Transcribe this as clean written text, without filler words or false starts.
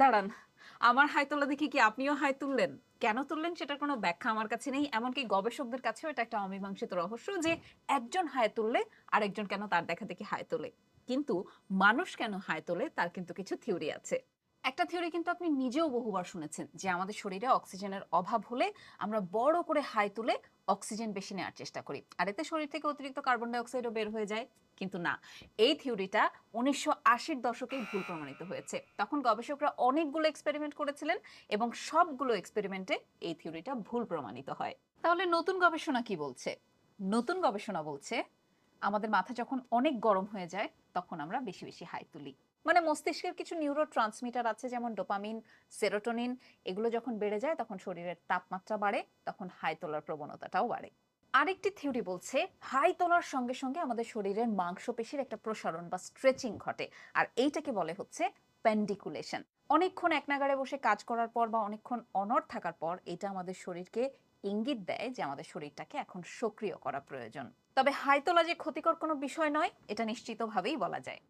দাঁড়ান, আমার হাই তোলা দেখি কি আপনিও হাই তুললেন? কেন তুললেন সেটার কোনো ব্যাখ্যা আমার কাছে নেই। এমনকি গবেষকদের কাছেও এটা একটা অমীমাংসিত রহস্য যে একজন হাই তুললে আরেকজন কেন তার দেখা দেখি হাই তোলে। কিন্তু মানুষ কেন হাই তোলে তার কিন্তু কিছু থিওরি আছে। একটা থিওরি কিন্তু আপনি নিজেও বহুবার শুনেছেন যে আমাদের শরীরে অক্সিজেনের অভাব হলে আমরা বড় করে হাই তুলে অক্সিজেন বেশি নেওয়ার চেষ্টা করি, আর এতে শরীর থেকে অতিরিক্ত কার্বন ডাই অক্সাইডও বের হয়ে যায়। কিন্তু না, এই থিওরিটা 1980-র দশকেই ভুল প্রমাণিত হয়েছে। তখন গবেষকরা অনেকগুলো এক্সপেরিমেন্ট করেছিলেন এবং সবগুলো এক্সপেরিমেন্টে এই থিওরিটা ভুল প্রমাণিত হয়। তাহলে নতুন গবেষণা কি বলছে? নতুন গবেষণা বলছে আমাদের মাথা যখন অনেক গরম হয়ে যায় তখন আমরা বেশি বেশি হাই তুলি। মানে মস্তিষ্কের কিছু নিউরো ট্রান্সমিটার আছে যেমন ডোপামিন, সেরোটোনিন, এগুলো যখন বেড়ে যায় তখন শরীরের তাপমাত্রা বাড়ে, তখন হাই তোলার প্রবণতাটাও বাড়ে। আরেকটি থিওরি বলছে হাই তোলার সঙ্গে সঙ্গে আমাদের শরীরের মাংসপেশির একটা প্রসারণ বা স্ট্রেচিং ঘটে, আর এইটাকে বলে হচ্ছে পেন্ডিকুলেশন। অনেকক্ষণ এক নাগাড়ে বসে কাজ করার পর বা অনেকক্ষণ অনড় থাকার পর এটা আমাদের শরীরকে ইঙ্গিত দেয় যে আমাদের শরীরটাকে এখন সক্রিয় করা প্রয়োজন। তবে হাই তোলা যে ক্ষতিকর কোনো বিষয় নয় এটা নিশ্চিতভাবেই বলা যায়।